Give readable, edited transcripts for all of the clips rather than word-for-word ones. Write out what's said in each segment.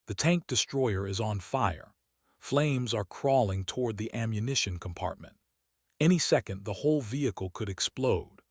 The tank destroyer is on fire. Flames are crawling toward the ammunition compartment. Any second, the whole vehicle could explode.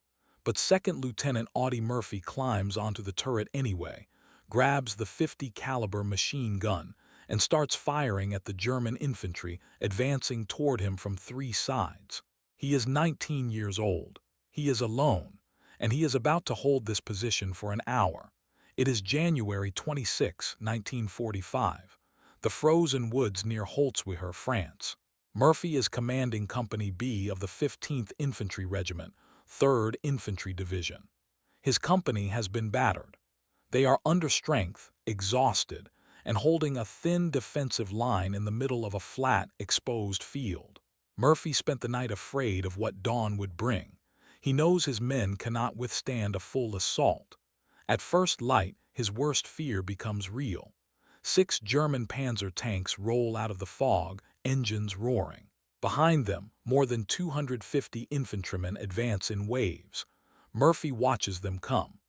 But Second Lieutenant Audie Murphy climbs onto the turret anyway, grabs the .50 caliber machine gun, and starts firing at the German infantry advancing toward him from three sides. He is 19 years old. He is alone, and he is about to hold this position for an hour. It is January 26, 1945, the frozen woods near Holtzwihr, France. Murphy is commanding Company B of the 15th Infantry Regiment, 3rd Infantry Division. His company has been battered. They are under strength, exhausted, and holding a thin defensive line in the middle of a flat, exposed field. Murphy spent the night afraid of what dawn would bring. He knows his men cannot withstand a full assault. At first light, his worst fear becomes real. 6 German Panzer tanks roll out of the fog, engines roaring. Behind them, more than 250 infantrymen advance in waves. Murphy watches them come.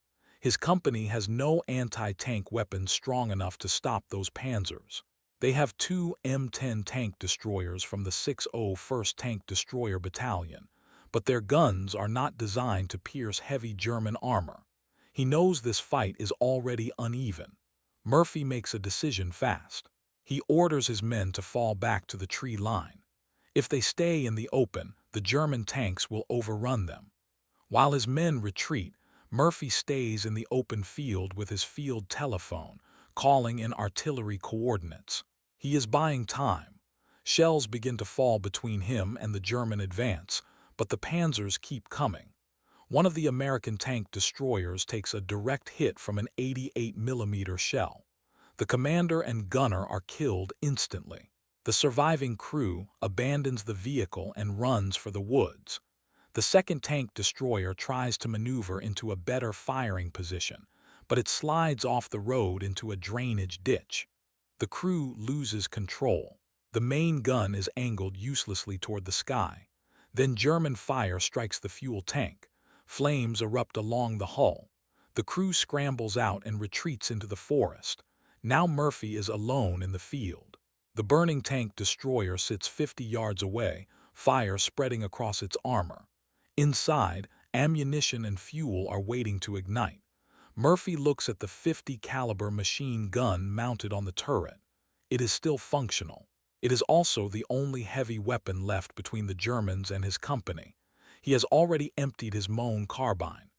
His company has no anti-tank weapons strong enough to stop those panzers. They have 2 M10 tank destroyers from the 601st Tank Destroyer Battalion, but their guns are not designed to pierce heavy German armor. He knows this fight is already uneven. Murphy makes a decision fast. He orders his men to fall back to the tree line. If they stay in the open, the German tanks will overrun them. While his men retreat, Murphy stays in the open field with his field telephone, calling in artillery coordinates. He is buying time. Shells begin to fall between him and the German advance, but the panzers keep coming. One of the American tank destroyers takes a direct hit from an 88mm shell. The commander and gunner are killed instantly. The surviving crew abandons the vehicle and runs for the woods. The second tank destroyer tries to maneuver into a better firing position, but it slides off the road into a drainage ditch. The crew loses control. The main gun is angled uselessly toward the sky. Then German fire strikes the fuel tank. Flames erupt along the hull. The crew scrambles out and retreats into the forest. Now Murphy is alone in the field. The burning tank destroyer sits 50 yards away, fire spreading across its armor. Inside, ammunition and fuel are waiting to ignite. Murphy looks at the .50 caliber machine gun mounted on the turret. It is still functional. It is also the only heavy weapon left between the Germans and his company. He has already emptied his Moen carbine.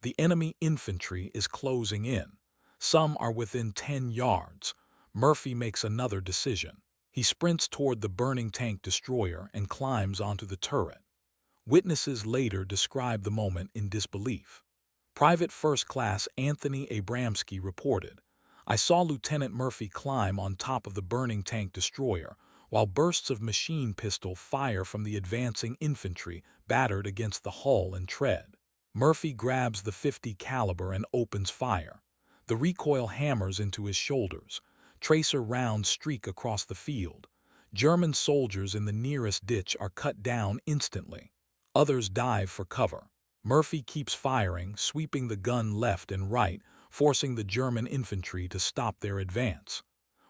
The enemy infantry is closing in. Some are within 10 yards. Murphy makes another decision. He sprints toward the burning tank destroyer and climbs onto the turret. Witnesses later describe the moment in disbelief. Private First Class Anthony Abramsky reported, "I saw Lieutenant Murphy climb on top of the burning tank destroyer, while bursts of machine pistol fire from the advancing infantry battered against the hull and tread. Murphy grabs the .50 caliber and opens fire. The recoil hammers into his shoulders. Tracer rounds streak across the field. German soldiers in the nearest ditch are cut down instantly. Others dive for cover. Murphy keeps firing, sweeping the gun left and right, forcing the German infantry to stop their advance.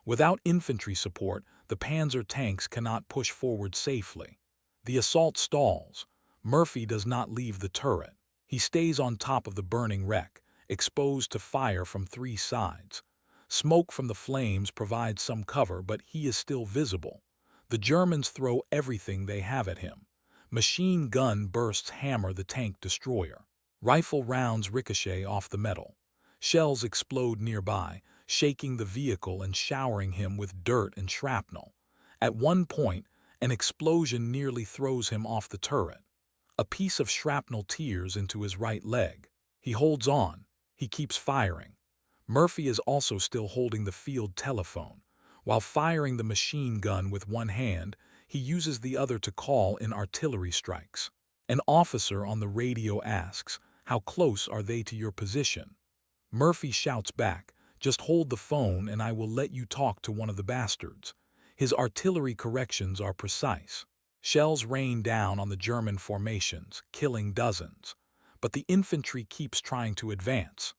Without infantry support, the Panzer tanks cannot push forward safely. The assault stalls. Murphy does not leave the turret. He stays on top of the burning wreck, exposed to fire from 3 sides. Smoke from the flames provides some cover, but he is still visible. The Germans throw everything they have at him. Machine gun bursts hammer the tank destroyer. Rifle rounds ricochet off the metal. Shells explode nearby, shaking the vehicle and showering him with dirt and shrapnel. At one point, an explosion nearly throws him off the turret. A piece of shrapnel tears into his right leg. He holds on. He keeps firing. Murphy is also still holding the field telephone. While firing the machine gun with one hand, he uses the other to call in artillery strikes. An officer on the radio asks, "How close are they to your position?" Murphy shouts back, "Just hold the phone and I will let you talk to one of the bastards." His artillery corrections are precise. Shells rain down on the German formations, killing dozens. But the infantry keeps trying to advance.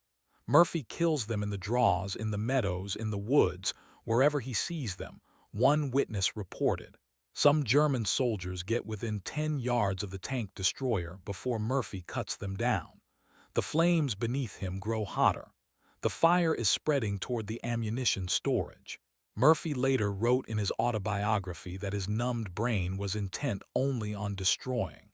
Murphy kills them in the draws, in the meadows, in the woods, Wherever he sees them, one witness reported. Some German soldiers get within 10 yards of the tank destroyer before Murphy cuts them down. The flames beneath him grow hotter. The fire is spreading toward the ammunition storage. Murphy later wrote in his autobiography that his numbed brain was intent only on destroying.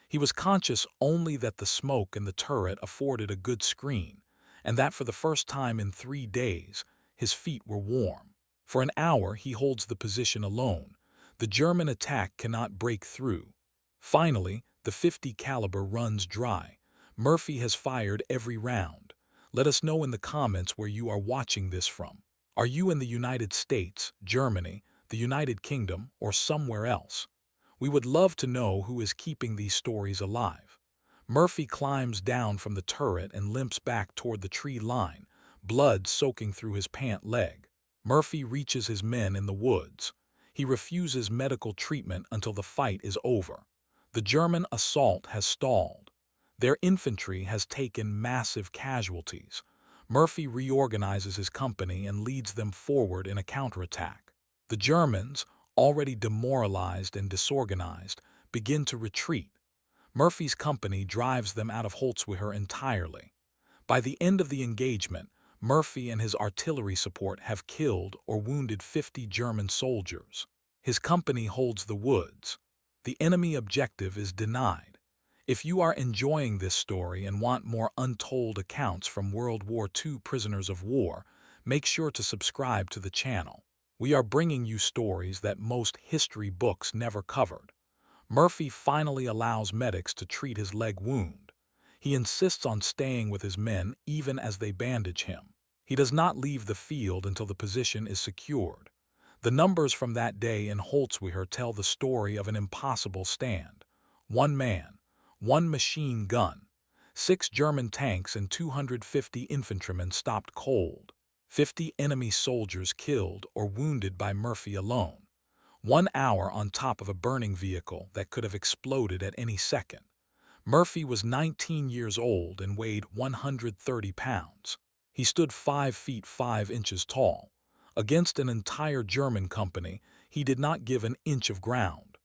He was conscious only that the smoke in the turret afforded a good screen, and that for the first time in 3 days, his feet were warm. For an hour he holds the position alone. The German attack cannot break through. Finally, the .50 caliber runs dry. Murphy has fired every round. Let us know in the comments where you are watching this from. Are you in the United States, Germany, the United Kingdom, or somewhere else? We would love to know who is keeping these stories alive. Murphy climbs down from the turret and limps back toward the tree line, blood soaking through his pant leg. Murphy reaches his men in the woods. He refuses medical treatment until the fight is over. The German assault has stalled. Their infantry has taken massive casualties. Murphy reorganizes his company and leads them forward in a counterattack. The Germans, already demoralized and disorganized, begin to retreat. Murphy's company drives them out of Holtzwihr entirely. By the end of the engagement, Murphy and his artillery support have killed or wounded 50 German soldiers. His company holds the woods. The enemy objective is denied. If you are enjoying this story and want more untold accounts from World War II prisoners of war, make sure to subscribe to the channel. We are bringing you stories that most history books never covered. Murphy finally allows medics to treat his leg wound. He insists on staying with his men even as they bandage him. He does not leave the field until the position is secured. The numbers from that day in Holtzwihr tell the story of an impossible stand. 1 man, 1 machine gun, 6 German tanks and 250 infantrymen stopped cold. 50 enemy soldiers killed or wounded by Murphy alone. 1 hour on top of a burning vehicle that could have exploded at any second. Murphy was 19 years old and weighed 130 pounds. He stood 5 feet 5 inches tall. Against an entire German company, he did not give an inch of ground.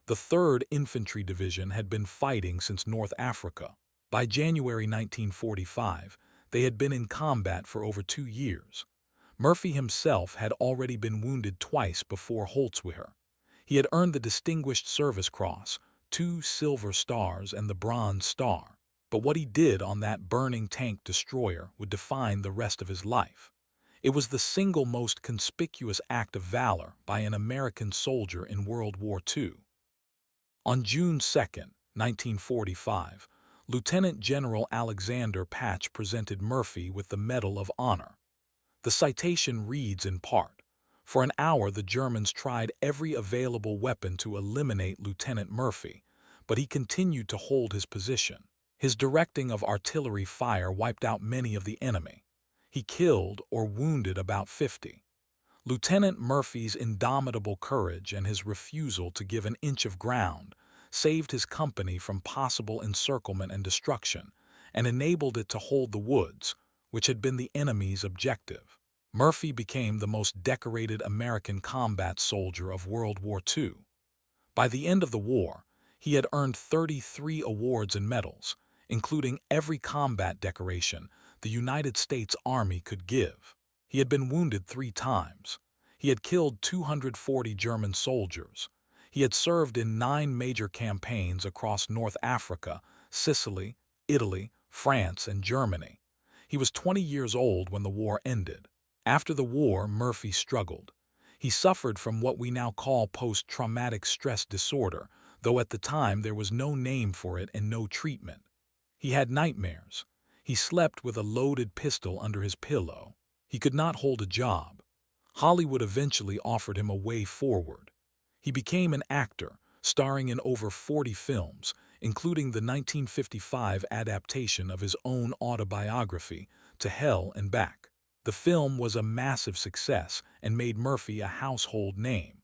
The 3rd Infantry Division had been fighting since North Africa. By January 1945, they had been in combat for over 2 years. Murphy himself had already been wounded twice before Holtzwihr. He had earned the Distinguished Service Cross, 2 Silver Stars and the Bronze Star. But what he did on that burning tank destroyer would define the rest of his life. It was the single most conspicuous act of valor by an American soldier in World War II. On June 2, 1945, Lieutenant General Alexander Patch presented Murphy with the Medal of Honor. The citation reads in part, "For an hour the Germans tried every available weapon to eliminate Lieutenant Murphy, but he continued to hold his position. His directing of artillery fire wiped out many of the enemy. He killed or wounded about 50. Lieutenant Murphy's indomitable courage and his refusal to give an inch of ground saved his company from possible encirclement and destruction, and enabled it to hold the woods, which had been the enemy's objective." Murphy became the most decorated American combat soldier of World War II. By the end of the war, he had earned 33 awards and medals, including every combat decoration the United States Army could give. He had been wounded 3 times. He had killed 240 German soldiers. He had served in 9 major campaigns across North Africa, Sicily, Italy, France, and Germany. He was 20 years old when the war ended. After the war, Murphy struggled. He suffered from what we now call post-traumatic stress disorder, though at the time there was no name for it and no treatment. He had nightmares. He slept with a loaded pistol under his pillow. He could not hold a job. Hollywood eventually offered him a way forward. He became an actor, starring in over 40 films, including the 1955 adaptation of his own autobiography, To Hell and Back. The film was a massive success and made Murphy a household name.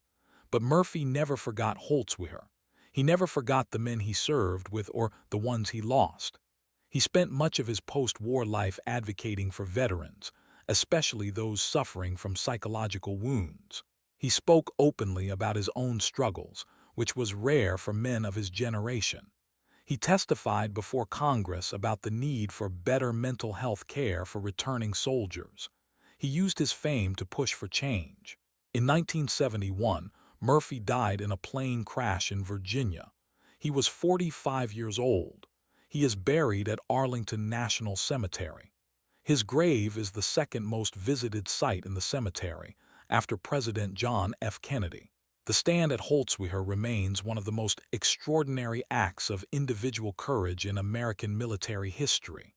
But Murphy never forgot Holtzwihr. He never forgot the men he served with or the ones he lost. He spent much of his post-war life advocating for veterans, especially those suffering from psychological wounds. He spoke openly about his own struggles, which was rare for men of his generation. He testified before Congress about the need for better mental health care for returning soldiers. He used his fame to push for change. In 1971, Murphy died in a plane crash in Virginia. He was 45 years old. He is buried at Arlington National Cemetery. His grave is the second most visited site in the cemetery, after President John F. Kennedy. The stand at Holtzwihr remains one of the most extraordinary acts of individual courage in American military history.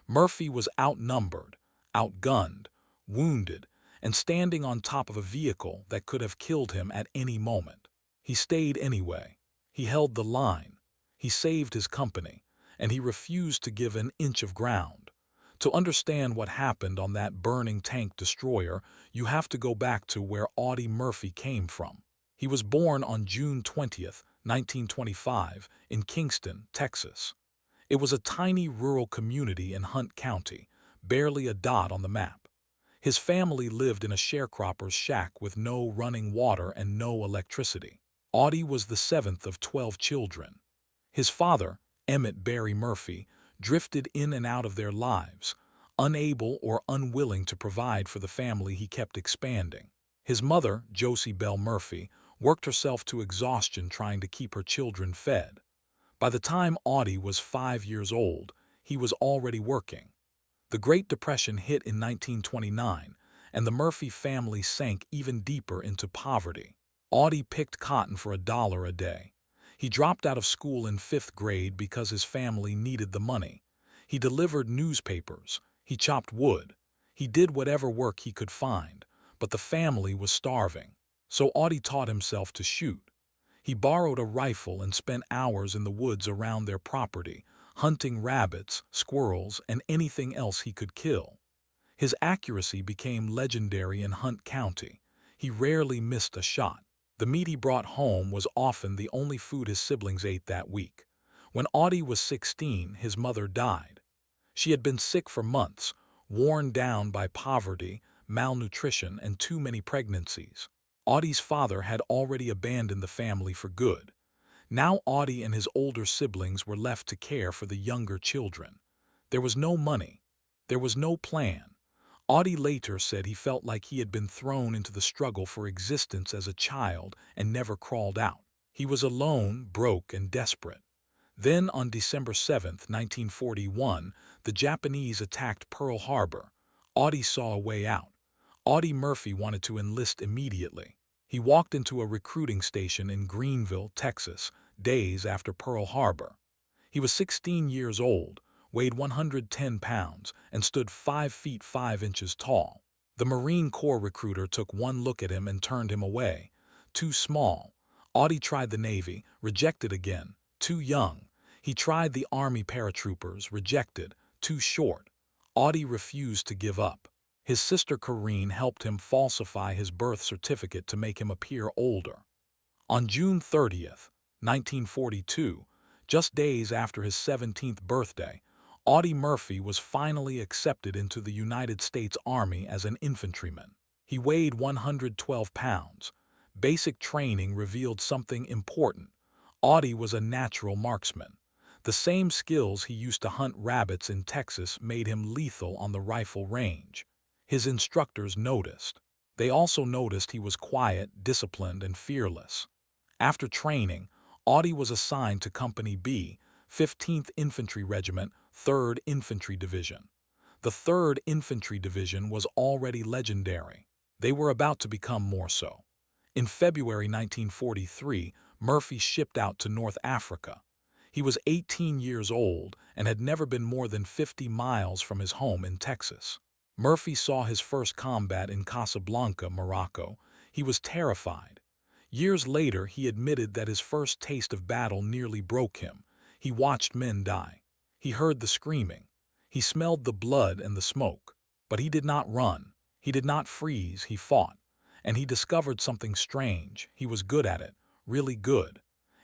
Murphy was outnumbered, outgunned, wounded, and standing on top of a vehicle that could have killed him at any moment. He stayed anyway. He held the line. He saved his company, and he refused to give an inch of ground. To understand what happened on that burning tank destroyer, you have to go back to where Audie Murphy came from. He was born on June 20th, 1925, in Kingston, Texas. It was a tiny rural community in Hunt County, barely a dot on the map. His family lived in a sharecropper's shack with no running water and no electricity. Audie was the seventh of 12 children. His father, Emmett Barry Murphy, drifted in and out of their lives, unable or unwilling to provide for the family he kept expanding. His mother, Josie Bell Murphy, worked herself to exhaustion trying to keep her children fed. By the time Audie was 5 years old, he was already working. The Great Depression hit in 1929, and the Murphy family sank even deeper into poverty. Audie picked cotton for $1 a day. He dropped out of school in 5th grade because his family needed the money. He delivered newspapers. He chopped wood. He did whatever work he could find, but the family was starving. So Audie taught himself to shoot. He borrowed a rifle and spent hours in the woods around their property, hunting rabbits, squirrels, and anything else he could kill. His accuracy became legendary in Hunt County. He rarely missed a shot. The meat he brought home was often the only food his siblings ate that week. When Audie was 16, his mother died. She had been sick for months, worn down by poverty, malnutrition, and too many pregnancies. Audie's father had already abandoned the family for good. Now Audie and his older siblings were left to care for the younger children. There was no money. There was no plan. Audie later said he felt like he had been thrown into the struggle for existence as a child and never crawled out. He was alone, broke, and desperate. Then, on December 7, 1941, the Japanese attacked Pearl Harbor. Audie saw a way out. Audie Murphy wanted to enlist immediately. He walked into a recruiting station in Greenville, Texas, days after Pearl Harbor. He was 16 years old, weighed 110 pounds, and stood 5 feet 5 inches tall. The Marine Corps recruiter took one look at him and turned him away. Too small. Audie tried the Navy, rejected again. Too young. He tried the Army paratroopers, rejected. Too short. Audie refused to give up. His sister Corrine helped him falsify his birth certificate to make him appear older. On June 30th, 1942, just days after his 17th birthday, Audie Murphy was finally accepted into the United States Army as an infantryman. He weighed 112 pounds. Basic training revealed something important. Audie was a natural marksman. The same skills he used to hunt rabbits in Texas made him lethal on the rifle range. His instructors noticed. They also noticed he was quiet, disciplined, and fearless. After training, Audie was assigned to Company B, 15th Infantry Regiment, 3rd Infantry Division. The 3rd Infantry Division was already legendary. They were about to become more so. In February 1943, Murphy shipped out to North Africa. He was 18 years old and had never been more than 50 miles from his home in Texas. Murphy saw his first combat in Casablanca, Morocco. He was terrified. Years later, he admitted that his first taste of battle nearly broke him. He watched men die. He heard the screaming. He smelled the blood and the smoke. But he did not run. He did not freeze. He fought. And he discovered something strange. He was good at it. Really good.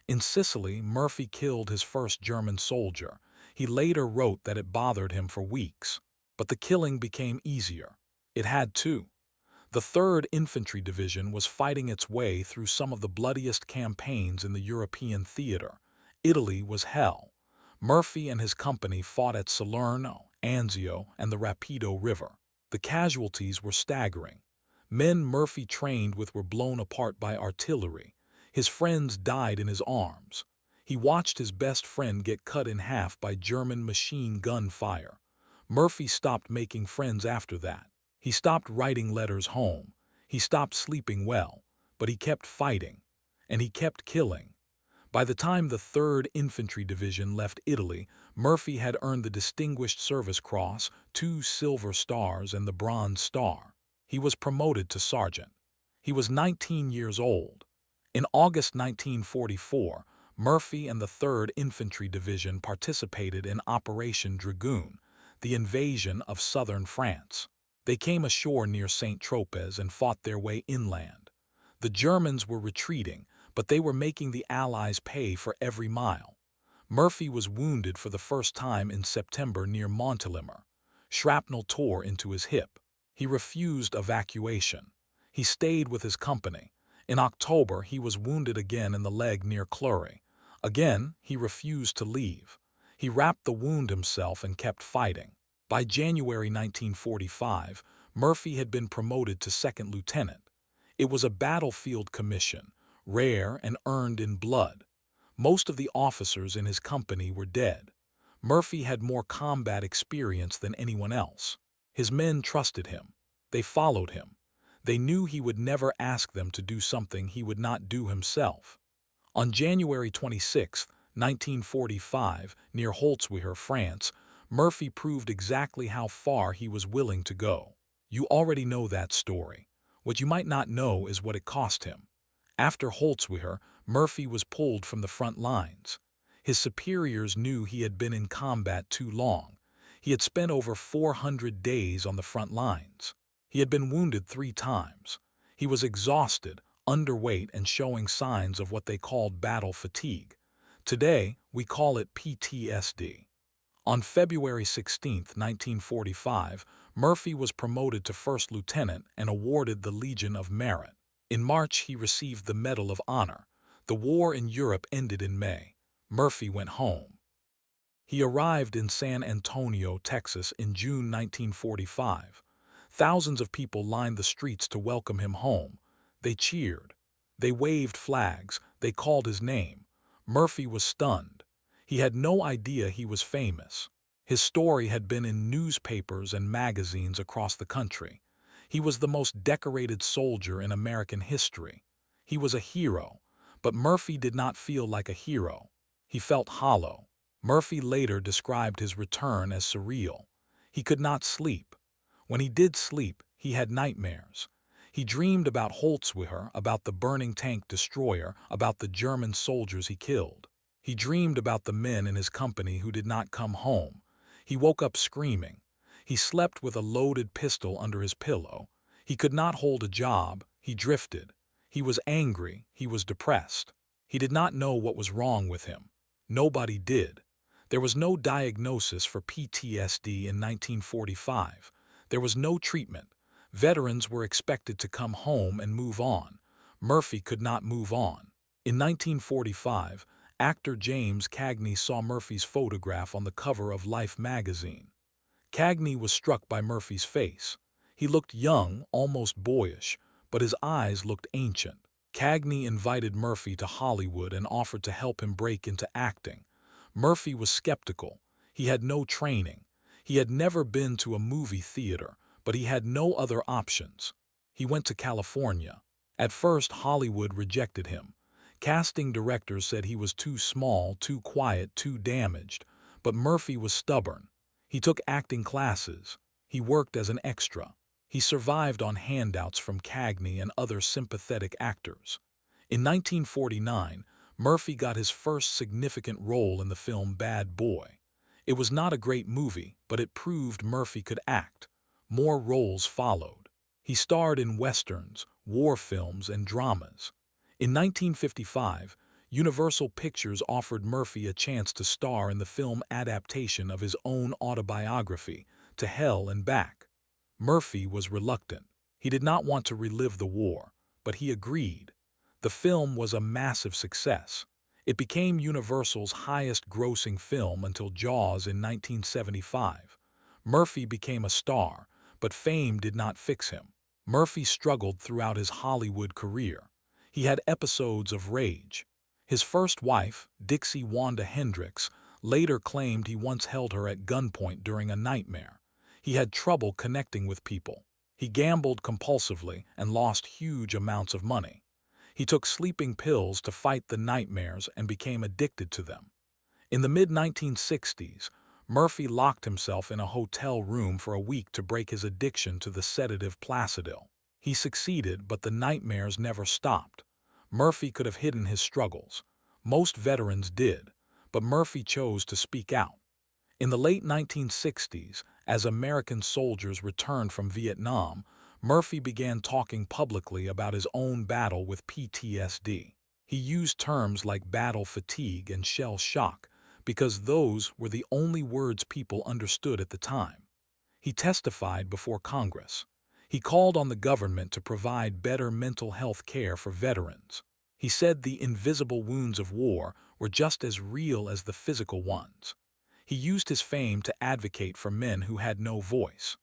In Sicily, Murphy killed his first German soldier. He later wrote that it bothered him for weeks. But the killing became easier. It had to. The 3rd Infantry Division was fighting its way through some of the bloodiest campaigns in the European theater. Italy was hell. Murphy and his company fought at Salerno, Anzio, and the Rapido River. The casualties were staggering. Men Murphy trained with were blown apart by artillery. His friends died in his arms. He watched his best friend get cut in half by German machine gun fire. Murphy stopped making friends after that. He stopped writing letters home. He stopped sleeping well. But he kept fighting. And he kept killing. By the time the 3rd Infantry Division left Italy, Murphy had earned the Distinguished Service Cross, 2 Silver Stars, and the Bronze Star. He was promoted to sergeant. He was 19 years old. In August 1944, Murphy and the 3rd Infantry Division participated in Operation Dragoon, the invasion of southern France. They came ashore near Saint-Tropez and fought their way inland. The Germans were retreating, but they were making the Allies pay for every mile. Murphy was wounded for the first time in September near Montélimar. Shrapnel tore into his hip. He refused evacuation. He stayed with his company. In October, he was wounded again in the leg near Cleury. Again, he refused to leave. He wrapped the wound himself and kept fighting. By January 1945, Murphy had been promoted to 2nd lieutenant. It was a battlefield commission, rare and earned in blood. Most of the officers in his company were dead. Murphy had more combat experience than anyone else. His men trusted him. They followed him. They knew he would never ask them to do something he would not do himself. On January 26, 1945, near Holtzwihr, France, Murphy proved exactly how far he was willing to go. You already know that story. What you might not know is what it cost him. After Holtzwihr, Murphy was pulled from the front lines. His superiors knew he had been in combat too long. He had spent over 400 days on the front lines. He had been wounded 3 times. He was exhausted, underweight, and showing signs of what they called battle fatigue. Today, we call it PTSD. On February 16, 1945, Murphy was promoted to 1st lieutenant and awarded the Legion of Merit. In March, he received the Medal of Honor. The war in Europe ended in May. Murphy went home. He arrived in San Antonio, Texas in June 1945. Thousands of people lined the streets to welcome him home. They cheered. They waved flags. They called his name. Murphy was stunned. He had no idea he was famous. His story had been in newspapers and magazines across the country. He was the most decorated soldier in American history. He was a hero, but Murphy did not feel like a hero. He felt hollow. Murphy later described his return as surreal. He could not sleep. When he did sleep, he had nightmares. He dreamed about Holtzwihr, about the burning tank destroyer, about the German soldiers he killed. He dreamed about the men in his company who did not come home. He woke up screaming. He slept with a loaded pistol under his pillow. He could not hold a job. He drifted. He was angry. He was depressed. He did not know what was wrong with him. Nobody did. There was no diagnosis for PTSD in 1945. There was no treatment. Veterans were expected to come home and move on. Murphy could not move on. In 1945, actor James Cagney saw Murphy's photograph on the cover of Life magazine. Cagney was struck by Murphy's face. He looked young, almost boyish, but his eyes looked ancient. Cagney invited Murphy to Hollywood and offered to help him break into acting. Murphy was skeptical. He had no training. He had never been to a movie theater, but he had no other options. He went to California. At first, Hollywood rejected him. Casting directors said he was too small, too quiet, too damaged. But Murphy was stubborn. He took acting classes. He worked as an extra. He survived on handouts from Cagney and other sympathetic actors. In 1949, Murphy got his first significant role in the film Bad Boy. It was not a great movie, but it proved Murphy could act. More roles followed. He starred in westerns, war films, and dramas. In 1955, Universal Pictures offered Murphy a chance to star in the film adaptation of his own autobiography, To Hell and Back. Murphy was reluctant. He did not want to relive the war, but he agreed. The film was a massive success. It became Universal's highest-grossing film until Jaws in 1975. Murphy became a star, but fame did not fix him. Murphy struggled throughout his Hollywood career. He had episodes of rage. His first wife, Dixie Wanda Hendricks, later claimed he once held her at gunpoint during a nightmare. He had trouble connecting with people. He gambled compulsively and lost huge amounts of money. He took sleeping pills to fight the nightmares and became addicted to them. In the mid-1960s, Murphy locked himself in a hotel room for a week to break his addiction to the sedative Placidil. He succeeded, but the nightmares never stopped. Murphy could have hidden his struggles. Most veterans did, but Murphy chose to speak out. In the late 1960s, as American soldiers returned from Vietnam, Murphy began talking publicly about his own battle with PTSD. He used terms like battle fatigue and shell shock because those were the only words people understood at the time. He testified before Congress. He called on the government to provide better mental health care for veterans. He said the invisible wounds of war were just as real as the physical ones. He used his fame to advocate for men who had no voice.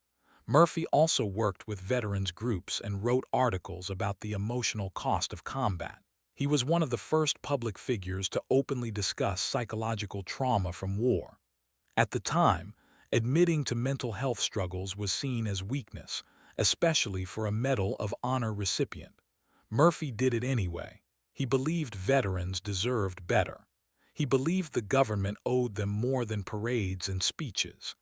Murphy also worked with veterans groups and wrote articles about the emotional cost of combat. He was one of the first public figures to openly discuss psychological trauma from war. At the time, admitting to mental health struggles was seen as weakness, especially for a Medal of Honor recipient. Murphy did it anyway. He believed veterans deserved better. He believed the government owed them more than parades and speeches.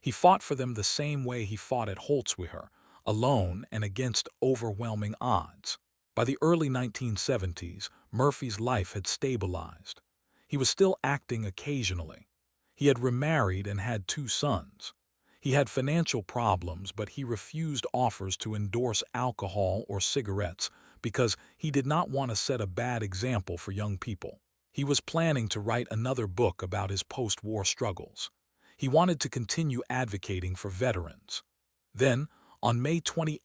He fought for them the same way he fought at Holtzwihr, alone and against overwhelming odds. By the early 1970s, Murphy's life had stabilized. He was still acting occasionally. He had remarried and had 2 sons. He had financial problems, but he refused offers to endorse alcohol or cigarettes because he did not want to set a bad example for young people. He was planning to write another book about his post-war struggles. He wanted to continue advocating for veterans. Then, on May 28,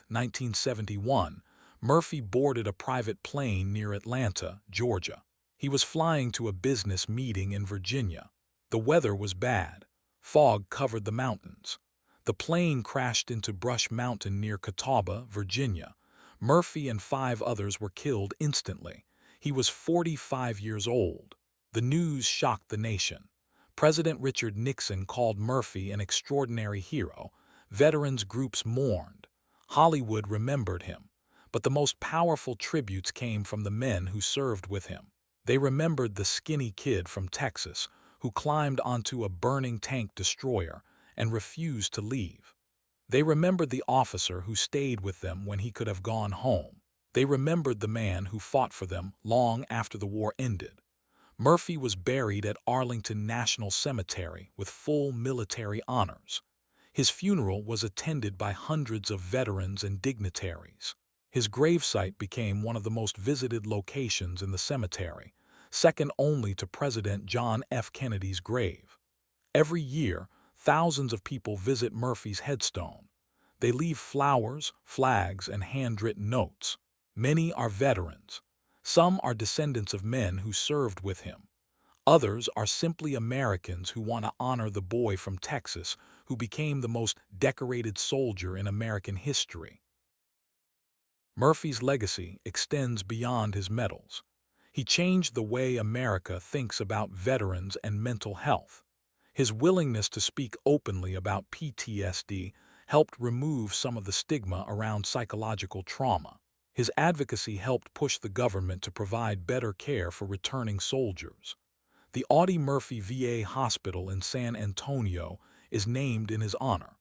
1971, Murphy boarded a private plane near Atlanta, Georgia. He was flying to a business meeting in Virginia. The weather was bad. Fog covered the mountains. The plane crashed into Brush Mountain near Catawba, Virginia. Murphy and 5 others were killed instantly. He was 45 years old. The news shocked the nation. President Richard Nixon called Murphy an extraordinary hero. Veterans groups mourned. Hollywood remembered him. But the most powerful tributes came from the men who served with him. They remembered the skinny kid from Texas who climbed onto a burning tank destroyer and refused to leave. They remembered the officer who stayed with them when he could have gone home. They remembered the man who fought for them long after the war ended. Murphy was buried at Arlington National Cemetery with full military honors. His funeral was attended by hundreds of veterans and dignitaries. His gravesite became one of the most visited locations in the cemetery, second only to President John F. Kennedy's grave. Every year, thousands of people visit Murphy's headstone. They leave flowers, flags, and handwritten notes. Many are veterans. Some are descendants of men who served with him. Others are simply Americans who want to honor the boy from Texas who became the most decorated soldier in American history. Murphy's legacy extends beyond his medals. He changed the way America thinks about veterans and mental health. His willingness to speak openly about PTSD helped remove some of the stigma around psychological trauma. His advocacy helped push the government to provide better care for returning soldiers. The Audie Murphy VA Hospital in San Antonio is named in his honor.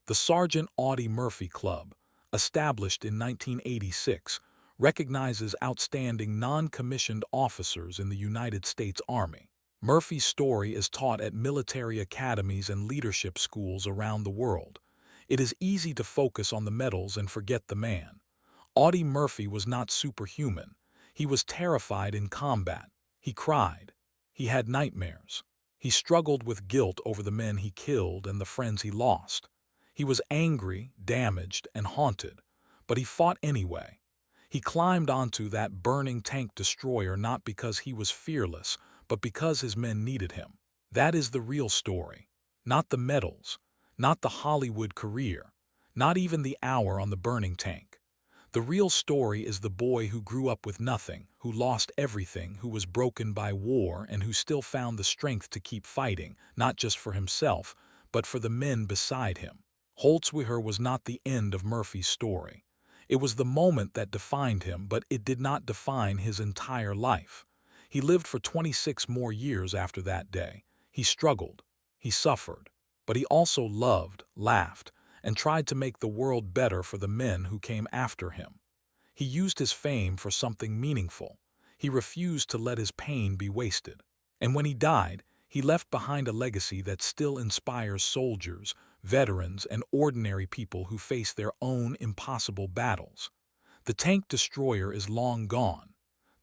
The Sergeant Audie Murphy Club, established in 1986, recognizes outstanding non-commissioned officers in the United States Army. Murphy's story is taught at military academies and leadership schools around the world. It is easy to focus on the medals and forget the man. Audie Murphy was not superhuman. He was terrified in combat. He cried. He had nightmares. He struggled with guilt over the men he killed and the friends he lost. He was angry, damaged, and haunted, but he fought anyway. He climbed onto that burning tank destroyer not because he was fearless, but because his men needed him. That is the real story. Not the medals, not the Hollywood career, not even the hour on the burning tank. The real story is the boy who grew up with nothing, who lost everything, who was broken by war, and who still found the strength to keep fighting, not just for himself, but for the men beside him. Holtzwihr was not the end of Murphy's story. It was the moment that defined him, but it did not define his entire life. He lived for 26 more years after that day. He struggled, he suffered, but he also loved, laughed, and tried to make the world better for the men who came after him. He used his fame for something meaningful. He refused to let his pain be wasted. And when he died, he left behind a legacy that still inspires soldiers, veterans, and ordinary people who face their own impossible battles. The tank destroyer is long gone.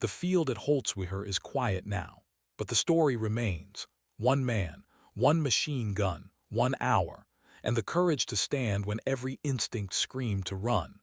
The field at Holtzwihr is quiet now. But the story remains. One man, one machine gun, 1 hour, and the courage to stand when every instinct screamed to run.